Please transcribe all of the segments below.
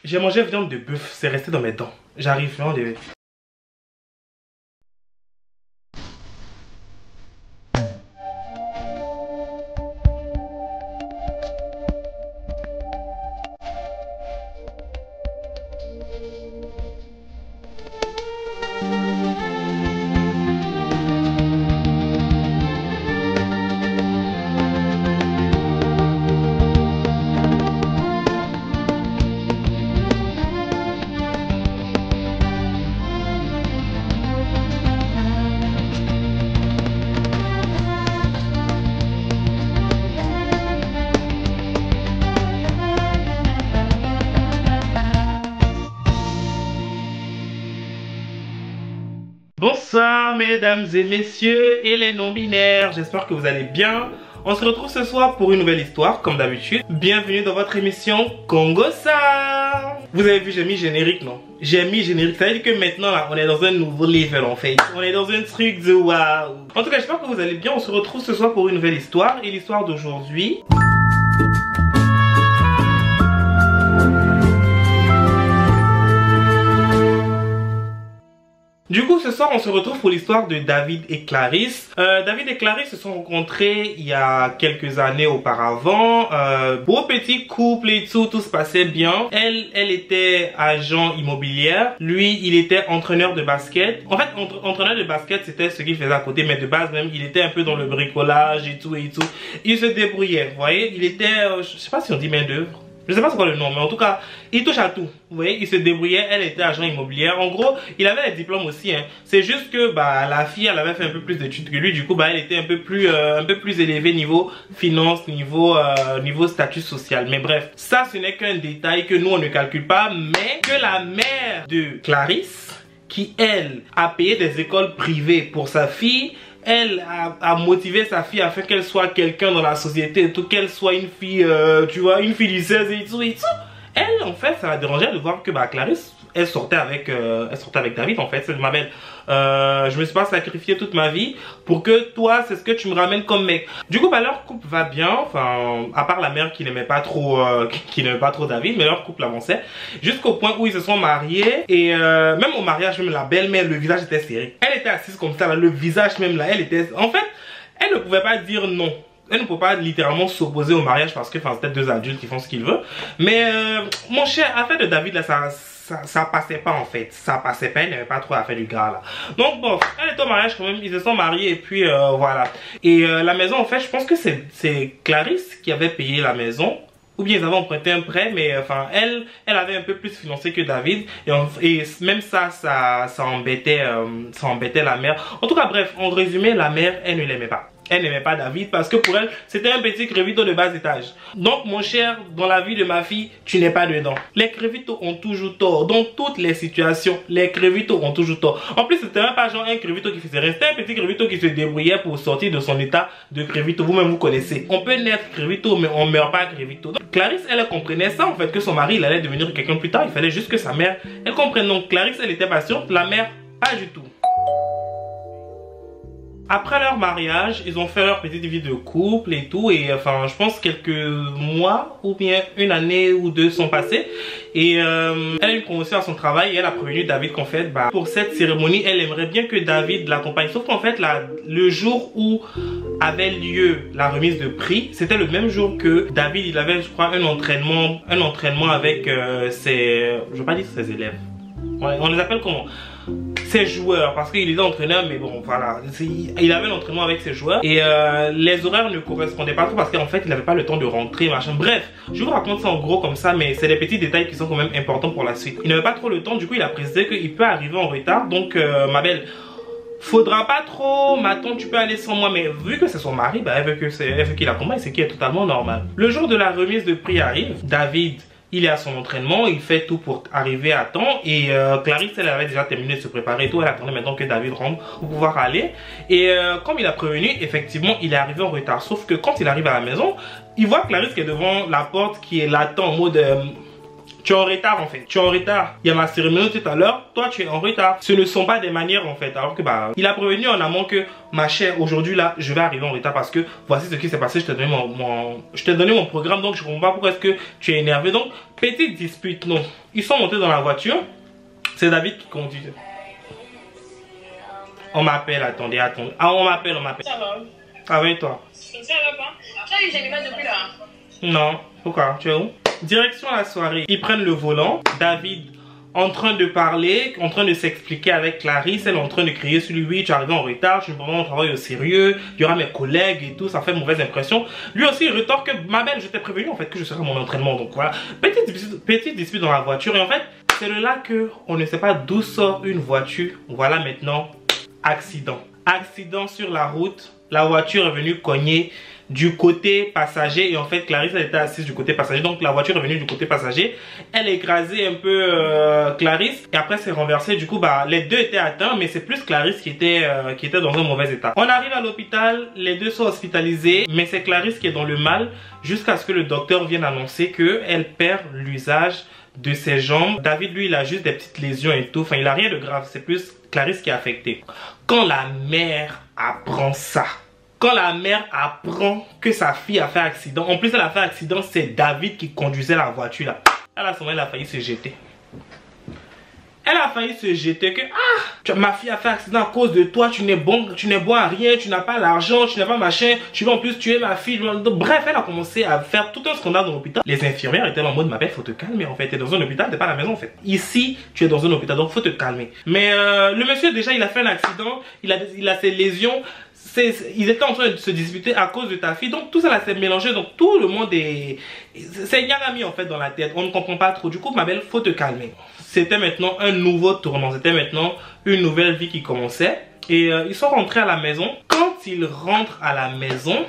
J'ai mangé viande de bœuf, c'est resté dans mes dents. J'arrive vraiment de... Bonsoir mesdames et messieurs et les non-binaires, j'espère que vous allez bien. On se retrouve ce soir pour une nouvelle histoire comme d'habitude. Bienvenue dans votre émission Congosa. Vous avez vu, j'ai mis générique, non? J'ai mis générique, ça veut dire que maintenant là on est dans un nouveau level en fait. On est dans un truc de waouh. En tout cas j'espère que vous allez bien, on se retrouve ce soir pour une nouvelle histoire. Et l'histoire d'aujourd'hui... Du coup, ce soir, on se retrouve pour l'histoire de David et Clarisse. David et Clarisse se sont rencontrés il y a quelques années auparavant. Beau petit couple et tout se passait bien. Elle était agent immobilière. Lui, il était entraîneur de basket. En fait, entraîneur de basket, c'était ce qu'il faisait à côté. Mais de base, même, il était un peu dans le bricolage et tout et tout. Il se débrouillait, vous voyez. Il était, je sais pas si on dit main d'œuvre. Je sais pas c'est quoi le nom, mais en tout cas, il touche à tout. Vous voyez, il se débrouillait, elle était agent immobilière. En gros, il avait les diplômes aussi, hein. C'est juste que bah la fille, elle avait fait un peu plus d'études que lui. Du coup, bah elle était un peu plus élevée niveau finance, niveau statut social. Mais bref, ça ce n'est qu'un détail que nous on ne calcule pas, mais que la mère de Clarisse, qui elle a payé des écoles privées pour sa fille, elle a motivé sa fille afin qu'elle soit quelqu'un dans la société et tout, qu'elle soit une fille, tu vois, une fille du 16 et tout et tout. Elle, en fait, ça la dérangeait de voir que bah, Clarisse, elle sortait avec David, en fait. C'est ma belle. Je me suis pas sacrifié toute ma vie pour que toi, c'est ce que tu me ramènes comme mec. Du coup, bah, leur couple va bien. Enfin, à part la mère qui n'aimait pas trop, David, mais leur couple avançait jusqu'au point où ils se sont mariés. Et même au mariage, même la belle-mère, le visage était serré. Elle était assise comme ça, là, le visage même là, elle était. En fait, elle ne pouvait pas dire non. Elle ne peut pas littéralement s'opposer au mariage parce que c'était deux adultes qui font ce qu'ils veulent. Mais mon cher, affaire de David là, ça passait pas en fait. Ça passait pas, elle n'avait pas trop affaire du gars là. Donc bon, elle est au mariage quand même, ils se sont mariés et puis voilà. Et la maison en fait, je pense que c'est Clarisse qui avait payé la maison. Ou bien ils avaient emprunté un prêt, mais enfin elle avait un peu plus financé que David. Et même ça embêtait la mère. En tout cas bref, en résumé, la mère, elle ne l'aimait pas. Elle n'aimait pas David parce que pour elle, c'était un petit crévito de bas étage. Donc mon cher, dans la vie de ma fille, tu n'es pas dedans. Les crévitos ont toujours tort. Dans toutes les situations, les crévitos ont toujours tort. En plus, c'était même pas genre un crévito qui faisait rester, un petit crévito qui se débrouillait pour sortir de son état de crévito. Vous-même, vous connaissez. On peut naître crévito, mais on ne meurt pas crévito. Donc, Clarisse, elle comprenait ça en fait, que son mari, il allait devenir quelqu'un plus tard. Il fallait juste que sa mère, elle comprenne. Donc Clarisse, elle était patiente. La mère, pas du tout. Après leur mariage, ils ont fait leur petite vie de couple et tout. Et enfin, je pense quelques mois ou bien une année ou deux sont passés. Et elle a une promotion à son travail et elle a prévenu David qu'en fait, bah, pour cette cérémonie, elle aimerait bien que David l'accompagne. Sauf qu'en fait, le jour où avait lieu la remise de prix, c'était le même jour que David, il avait, je crois, un entraînement avec ses, je veux pas dire ses élèves. On les appelle comment? Ses joueurs, parce qu'il était entraîneur, mais bon voilà, il avait l'entraînement avec ses joueurs et les horaires ne correspondaient pas trop parce qu'en fait il n'avait pas le temps de rentrer machin. Bref, je vous raconte ça en gros comme ça, mais c'est des petits détails qui sont quand même importants pour la suite. Il n'avait pas trop le temps, du coup il a précisé qu'il peut arriver en retard. Donc ma belle, faudra pas trop, maintenant tu peux aller sans moi. Mais vu que c'est son mari, bah, elle veut qu'il accompagne, c'est qui est totalement normal. Le jour de la remise de prix arrive, David, il est à son entraînement, il fait tout pour arriver à temps. Et Clarisse, elle avait déjà terminé de se préparer et tout. Elle attendait maintenant que David rentre pour pouvoir aller. Et comme il a prévenu, effectivement, il est arrivé en retard. Sauf que quand il arrive à la maison, il voit Clarisse qui est devant la porte, qui est là en mode... Tu es en retard en fait. Tu es en retard. Il y a ma cérémonie tout à l'heure. Toi, tu es en retard. Ce ne sont pas des manières en fait. Alors que bah, il a prévenu en amont que ma chère, aujourd'hui là, je vais arriver en retard parce que voici ce qui s'est passé. Je t'ai donné mon programme, donc je comprends pas pourquoi est-ce que tu es énervé. Donc, petite dispute. Non. Ils sont montés dans la voiture. C'est David qui conduit. On m'appelle, attendez. Ah, on m'appelle. Ça va. Avec toi. Ça va pas. Tu as eu Gémima depuis là? Non. Pourquoi? Tu es où? Direction la soirée. Ils prennent le volant. David en train de parler, en train de s'expliquer avec Clarisse. Elle est en train de crier sur lui. Oui, tu es arrivé en retard. Je ne peux pas mon travail au sérieux. Il y aura mes collègues et tout. Ça fait mauvaise impression. Lui aussi, il rétorque que ma belle, je t'ai prévenu en fait que je serai à mon entraînement. Donc voilà. Petite dispute dans la voiture. Et en fait, c'est de là que on ne sait pas d'où sort une voiture. Voilà maintenant. Accident. Accident sur la route. La voiture est venue cogner du côté passager et en fait Clarisse elle était assise du côté passager, donc la voiture est venue du côté passager, elle a écrasé un peu Clarisse et après s'est renversée. Du coup bah les deux étaient atteints, mais c'est plus Clarisse qui était dans un mauvais état. On arrive à l'hôpital, les deux sont hospitalisés, mais c'est Clarisse qui est dans le mal jusqu'à ce que le docteur vienne annoncer que elle perd l'usage de ses jambes. David lui il a juste des petites lésions et tout, enfin il a rien de grave, c'est plus Clarisse qui est affectée. Quand la mère apprend ça, quand la mère apprend que sa fille a fait accident, en plus elle a fait accident, c'est David qui conduisait la voiture là. Elle a failli se jeter. Elle a failli se jeter que ma fille a fait accident à cause de toi, tu n'es bon à rien, tu n'as pas l'argent, tu n'as pas machin, tu vas en plus tuer ma fille. Bref, elle a commencé à faire tout un scandale dans l'hôpital. Les infirmières étaient en mode ma belle, faut te calmer en fait, tu es dans un hôpital, t'es pas à la maison en fait. Ici, tu es dans un hôpital, donc faut te calmer. Mais le monsieur déjà il a fait un accident, il a ses lésions. Ils étaient en train de se disputer à cause de ta fille. Donc tout ça là s'est mélangé. Donc tout le monde est... C'est Nyagami en fait dans la tête. On ne comprend pas trop. Du coup ma belle, faut te calmer. C'était maintenant un nouveau tournant. C'était maintenant une nouvelle vie qui commençait. Et ils sont rentrés à la maison. Quand ils rentrent à la maison,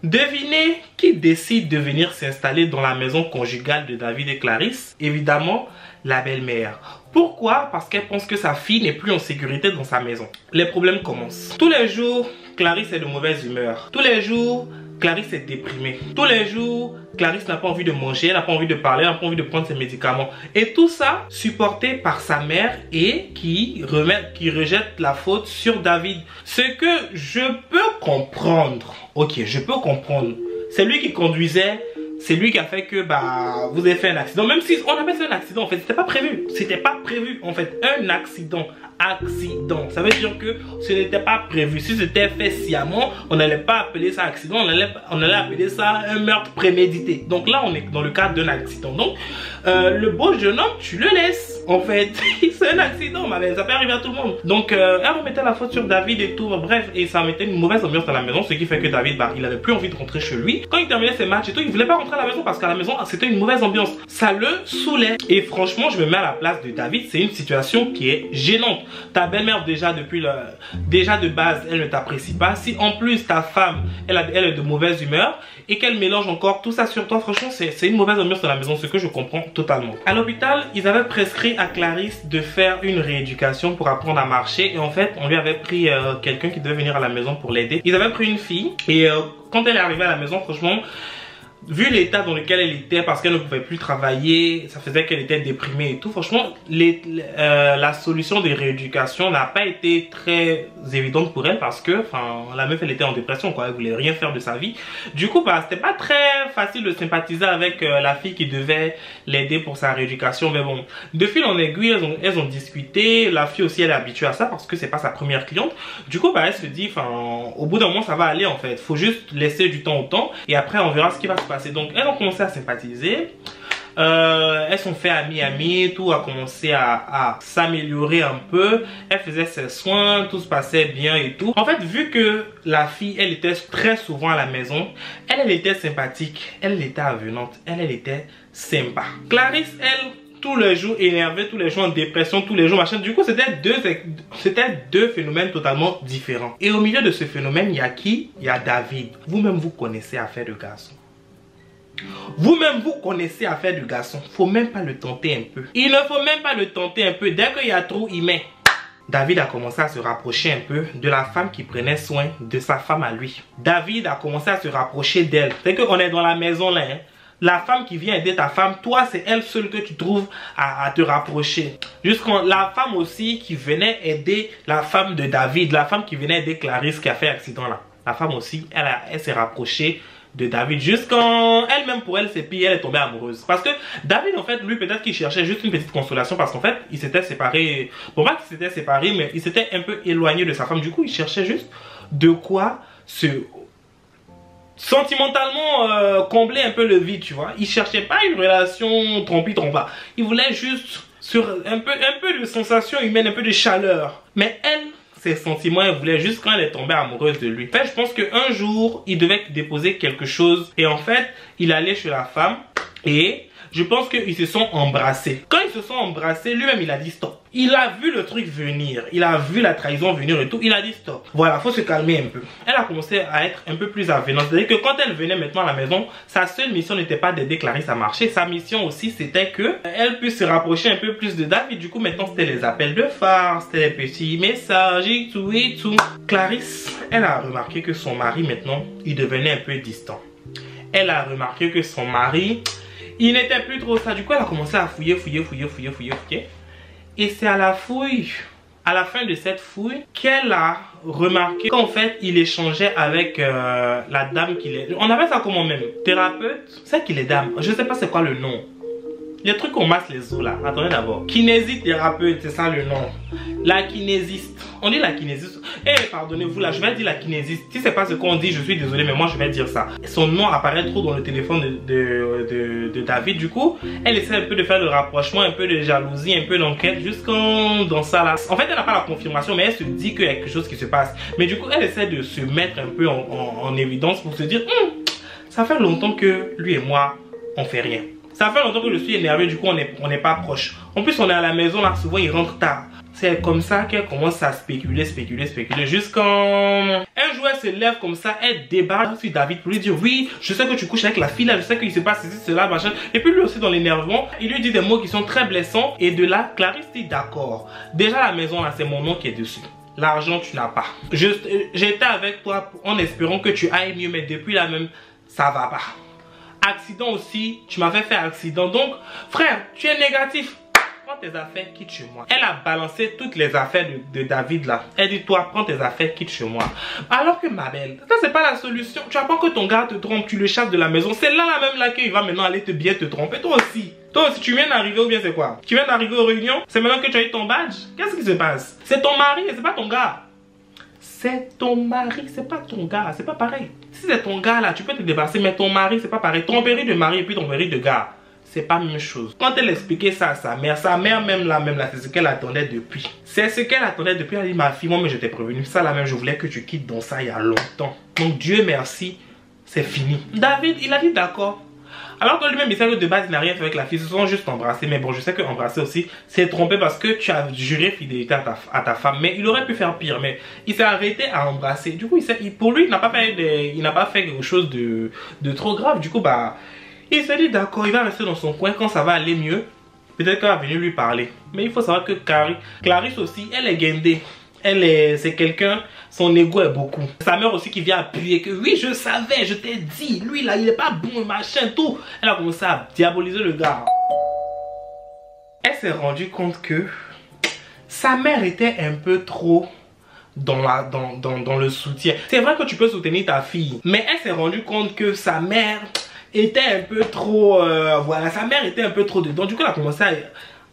devinez qui décide de venir s'installer dans la maison conjugale de David et Clarisse? Évidemment, la belle-mère. Pourquoi? Parce qu'elle pense que sa fille n'est plus en sécurité dans sa maison. Les problèmes commencent. Tous les jours, Clarisse est de mauvaise humeur. Tous les jours, Clarisse est déprimée. Tous les jours, Clarisse n'a pas envie de manger, elle n'a pas envie de parler, elle n'a pas envie de prendre ses médicaments. Et tout ça, supporté par sa mère et qui rejette la faute sur David. Ce que je peux comprendre. Ok, je peux comprendre. C'est lui qui conduisait. C'est lui qui a fait que bah vous avez fait un accident. Même si on appelle ça un accident en fait, c'était pas prévu. C'était pas prévu en fait. Un accident. Ça veut dire que ce n'était pas prévu. Si c'était fait sciemment, on n'allait pas appeler ça accident, on allait appeler ça un meurtre prémédité. Donc là on est dans le cadre d'un accident. Donc le beau jeune homme, tu le laisses en fait. C'est un accident, mais ça peut arriver à tout le monde. Donc elle remettait la faute sur David et tout. Bref, et ça mettait une mauvaise ambiance dans la maison. Ce qui fait que David, bah, il avait plus envie de rentrer chez lui. Quand il terminait ses matchs et tout, il voulait pas rentrer à la maison parce qu'à la maison c'était une mauvaise ambiance. Ça le saoulait. Et franchement, je me mets à la place de David. C'est une situation qui est gênante. Ta belle-mère déjà de base, elle ne t'apprécie pas. Si en plus ta femme, elle est de mauvaise humeur et qu'elle mélange encore tout ça sur toi, franchement, c'est une mauvaise ambiance dans la maison, ce que je comprends totalement. À l'hôpital, ils avaient prescrit à Clarisse de faire une rééducation pour apprendre à marcher. Et en fait, on lui avait pris quelqu'un qui devait venir à la maison pour l'aider. Ils avaient pris une fille et quand elle est arrivée à la maison, franchement, vu l'état dans lequel elle était, parce qu'elle ne pouvait plus travailler, ça faisait qu'elle était déprimée et tout. Franchement, la solution de rééducation n'a pas été très évidente pour elle parce que, enfin, la meuf elle était en dépression quoi, elle voulait rien faire de sa vie. Du coup, bah, c'était pas très facile de sympathiser avec la fille qui devait l'aider pour sa rééducation. Mais bon, de fil en aiguille, elles ont discuté. La fille aussi elle est habituée à ça parce que c'est pas sa première cliente. Du coup, bah, elle se dit, enfin, au bout d'un moment ça va aller en fait. Faut juste laisser du temps au temps et après on verra ce qui va se passer. Donc elles ont commencé à sympathiser, elles sont fait amies, tout a commencé à s'améliorer un peu. Elle faisait ses soins, tout se passait bien et tout. En fait, vu que la fille, elle était très souvent à la maison, elle était sympathique, elle était avenante, elle était sympa. Clarisse, elle, tous les jours énervée, tous les jours en dépression, tous les jours machin. Du coup, c'était deux phénomènes totalement différents. Et au milieu de ce phénomène, il y a qui? Il y a David. Vous-même, vous connaissez affaire de garçon. Vous-même, vous connaissez affaire de garçon. Faut même pas le tenter un peu. Il ne faut même pas le tenter un peu. Dès qu'il y a trop, il met. David a commencé à se rapprocher un peu de la femme qui prenait soin de sa femme à lui. David a commencé à se rapprocher d'elle. C'est qu'on est dans la maison là. Hein. la femme qui vient aider ta femme, toi c'est elle seule que tu trouves à te rapprocher. Jusqu'à la femme aussi qui venait aider la femme de David, la femme qui venait aider Clarisse qui a fait l'accident là. La femme aussi, elle s'est rapprochée de David jusqu'en elle-même pour elle c'est pire, elle est tombée amoureuse. Parce que David en fait, lui peut-être qu'il cherchait juste une petite consolation parce qu'en fait il s'était séparé, bon pas qu'il s'était séparé mais il s'était un peu éloigné de sa femme. Du coup il cherchait juste de quoi se sentimentalement combler un peu le vide, tu vois. Il cherchait pas une relation trompi-trompa. Il voulait juste sur un peu de sensation humaine, un peu de chaleur. Mais elle, ses sentiments, elle voulait juste quand elle est tombée amoureuse de lui. En fait, je pense qu'un jour, il devait déposer quelque chose. Et en fait, il allait chez la femme et je pense qu'ils se sont embrassés. Quand ils se sont embrassés, lui-même, il a dit stop. Il a vu le truc venir. Il a vu la trahison venir et tout. Il a dit stop. Voilà, faut se calmer un peu. Elle a commencé à être un peu plus avenante. C'est-à-dire que quand elle venait maintenant à la maison, sa seule mission n'était pas d'aider Clarisse à marcher. Sa mission aussi, c'était que elle puisse se rapprocher un peu plus de David. Du coup, maintenant, c'était les appels de phare, c'était les petits messages et tout et tout. Clarisse, elle a remarqué que son mari, maintenant, il devenait un peu distant. Elle a remarqué que son mari... il n'était plus trop ça. Du coup, elle a commencé à fouiller. Et c'est à la fouille, à la fin de cette fouille, qu'elle a remarqué qu'en fait, il échangeait avec la dame qu'il est. On appelle ça comment même? Thérapeute? C'est qu'il est dame. Je sais pas c'est quoi le nom. Les trucs qu'on masse les os là. Attendez d'abord. Kinésithérapeute, c'est ça le nom. La kinésiste. On dit la kinésiste. Eh, pardonnez-vous là, je vais dire la kinésiste. Si c'est pas ce qu'on dit, je suis désolé, mais moi je vais dire ça. Son nom apparaît trop dans le téléphone de David. Du coup, elle essaie un peu de faire le rapprochement, un peu de jalousie, un peu d'enquête, dans ça là. En fait, elle n'a pas la confirmation, mais elle se dit qu'il y a quelque chose qui se passe. Mais du coup, elle essaie de se mettre un peu en évidence pour se dire, ça fait longtemps que lui et moi, on fait rien. Ça fait longtemps que je suis énervé, du coup on n'est pas proche. En plus on est à la maison là, souvent il rentre tard. C'est comme ça qu'elle commence à spéculer. Jusqu'en... un jour elle se lève comme ça, elle débarque sur David pour lui dire oui, je sais que tu couches avec la fille là, je sais qu'il se passe ceci, cela, machin. Et puis lui aussi dans l'énervement, il lui dit des mots qui sont très blessants. Et de là, Clarisse dit d'accord. Déjà la maison là, c'est mon nom qui est dessus. L'argent tu n'as pas. J'étais avec toi en espérant que tu ailles mieux, mais depuis là même, ça va pas. Accident aussi, tu m'as fait accident. Donc, frère, tu es négatif. Prends tes affaires, quitte chez moi. Elle a balancé toutes les affaires de David là. Elle dit, toi, prends tes affaires, quitte chez moi. Alors que ma belle, ça c'est pas la solution. Tu apprends que ton gars te trompe, tu le chasses de la maison. C'est là même là qu'il va maintenant aller bien te tromper. Toi aussi. Toi aussi, tu viens d'arriver ou bien c'est quoi? Tu viens d'arriver aux réunions? C'est maintenant que tu as eu ton badge? Qu'est-ce qui se passe? C'est ton mari et c'est pas ton gars. C'est ton mari, c'est pas ton gars, c'est pas pareil. Si c'est ton gars là, tu peux te débarrasser, mais ton mari, c'est pas pareil. Tromperie de mari et puis tromperie de gars, c'est pas la même chose. Quand elle expliquait ça à sa mère même là, c'est ce qu'elle attendait depuis. C'est ce qu'elle attendait depuis. Elle dit, ma fille, moi, mais je t'ai prévenu. Ça là même, je voulais que tu quittes dans ça il y a longtemps. Donc Dieu merci, c'est fini. David, il a dit d'accord. Alors que lui-même, il sait que de base, il n'a rien fait avec la fille. Ils se sont juste embrassés. Mais bon, je sais que embrasser aussi, c'est trompé parce que tu as juré fidélité à ta femme. Mais il aurait pu faire pire. Mais il s'est arrêté à embrasser. Du coup, pour lui, il n'a pas fait quelque chose de trop grave. Du coup, bah, il s'est dit d'accord, il va rester dans son coin. Quand ça va aller mieux, peut-être qu'elle va venir lui parler. Mais il faut savoir que Clarisse aussi, elle est guindée. C'est quelqu'un, son ego est beaucoup. Sa mère aussi qui vient appuyer que oui, je savais, je t'ai dit, lui là, il est pas bon, machin, tout. Elle a commencé à diaboliser le gars. Elle s'est rendue compte que sa mère était un peu trop dans le soutien. C'est vrai que tu peux soutenir ta fille, mais elle s'est rendue compte que sa mère était un peu trop, voilà, sa mère était un peu trop dedans. Du coup, elle a commencé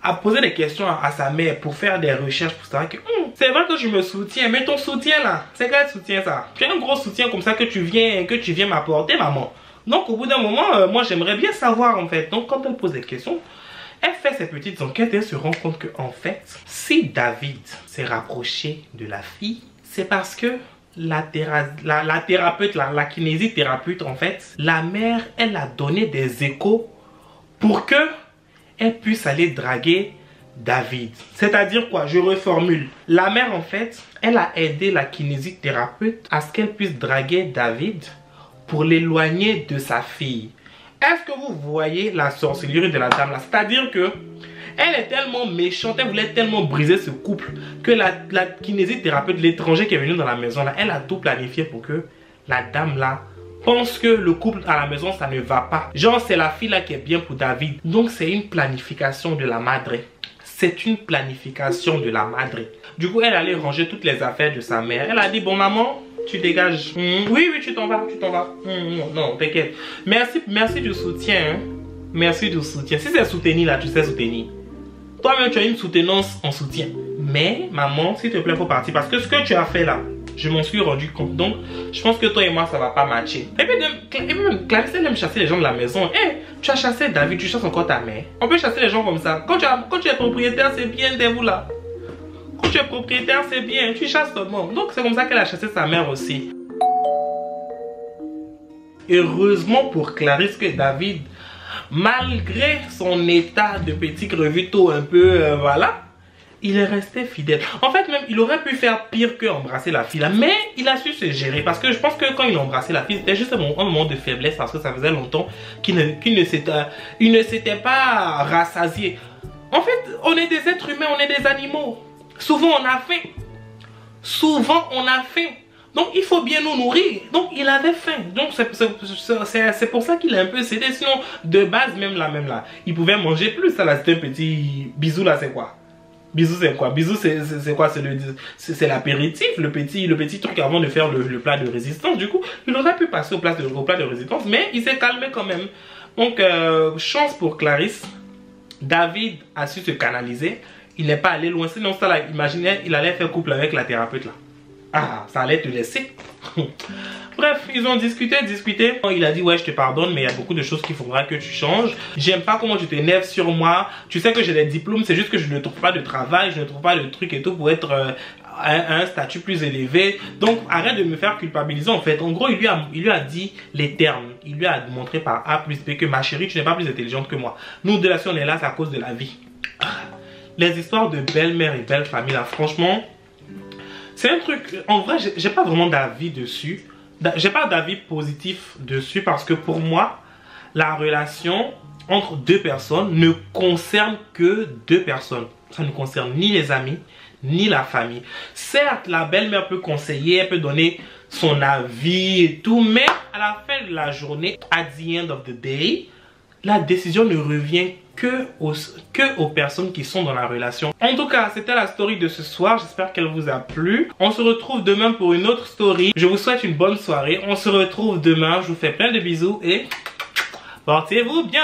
à poser des questions à sa mère pour faire des recherches pour savoir que c'est vrai que je me soutiens, mais ton soutien là, c'est quel soutien ça? Tu as un gros soutien comme ça que tu viens m'apporter, maman. Donc au bout d'un moment, moi j'aimerais bien savoir en fait. Donc quand elle pose des questions, elle fait ses petites enquêtes et elle se rend compte que en fait, si David s'est rapproché de la fille, c'est parce que la thérapeute, la kinésithérapeute en fait, la mère, elle a donné des échos pour que elle puisse aller draguer David. C'est-à-dire quoi? Je reformule. La mère en fait, elle a aidé la kinésithérapeute à ce qu'elle puisse draguer David pour l'éloigner de sa fille. Est-ce que vous voyez la sorcellerie de la dame là? C'est-à-dire que elle est tellement méchante, elle voulait tellement briser ce couple que la kinésithérapeute, l'étranger qui est venu dans la maison là, elle a tout planifié pour que la dame là pense que le couple à la maison, ça ne va pas. Genre, c'est la fille là qui est bien pour David. Donc, c'est une planification de la madre. C'est une planification de la madre. Du coup, elle allait ranger toutes les affaires de sa mère. Elle a dit, bon maman, tu dégages. Oui, oui, tu t'en vas, tu t'en vas. Non, t'inquiète. Merci du soutien. Hein. Merci du soutien. Si c'est soutenir là, tu sais soutenir. Toi-même, tu as une soutenance en soutien. Mais, maman, s'il te plaît, faut partir. Parce que ce que tu as fait là, je m'en suis rendu compte. Donc, je pense que toi et moi, ça va pas matcher. Et puis, même, Clarisse, elle aime chasser les gens de la maison. Hé, tu as chassé David, tu chasses encore ta mère. On peut chasser les gens comme ça. Quand tu es propriétaire, c'est bien, vous là. Quand tu es propriétaire, c'est bien. Tu chasses tout le monde. Donc, c'est comme ça qu'elle a chassé sa mère aussi. Heureusement pour Clarisse que David, malgré son état de petit crevito un peu, voilà, il est resté fidèle. En fait, même, il aurait pu faire pire que embrasser la fille là. Mais il a su se gérer. Parce que je pense que quand il a embrassé la fille, c'était juste un moment de faiblesse. Parce que ça faisait longtemps qu'il ne s'était pas rassasié. En fait, on est des êtres humains, on est des animaux. Souvent, on a faim. Souvent, on a faim. Donc, il faut bien nous nourrir. Donc, il avait faim. Donc, c'est pour ça qu'il a un peu cédé. Sinon, de base, même là, il pouvait manger plus. Ça là, c'était un petit bisou là, c'est quoi? Bisou, c'est quoi? Bisou, c'est quoi? C'est l'apéritif, le petit truc avant de faire le plat de résistance. Du coup, il aurait pu passer au plat de résistance, mais il s'est calmé quand même. Donc, chance pour Clarisse. David a su se canaliser. Il n'est pas allé loin. Sinon, ça là, imaginez, il allait faire couple avec la thérapeute là. Ah, ça allait te laisser. Bref, ils ont discuté. Il a dit, ouais, je te pardonne, mais il y a beaucoup de choses qu'il faudra que tu changes. J'aime pas comment tu t'énerves sur moi. Tu sais que j'ai des diplômes, c'est juste que je ne trouve pas de travail, je ne trouve pas de truc et tout pour être à un statut plus élevé. Donc, arrête de me faire culpabiliser en fait. En gros, il lui a dit les termes. Il lui a montré par A plus B que ma chérie, tu n'es pas plus intelligente que moi. Nous deux là, si on est là, c'est à cause de la vie. Les histoires de belle-mère et belle-famille là, franchement... C'est un truc, en vrai, j'ai pas vraiment d'avis dessus. J'ai pas d'avis positif dessus parce que pour moi, la relation entre deux personnes ne concerne que deux personnes. Ça ne concerne ni les amis, ni la famille. Certes, la belle-mère peut conseiller, elle peut donner son avis et tout, mais à la fin de la journée, at the end of the day, la décision ne revient que aux personnes qui sont dans la relation. En tout cas, c'était la story de ce soir. J'espère qu'elle vous a plu. On se retrouve demain pour une autre story. Je vous souhaite une bonne soirée. On se retrouve demain. Je vous fais plein de bisous et portez-vous bien.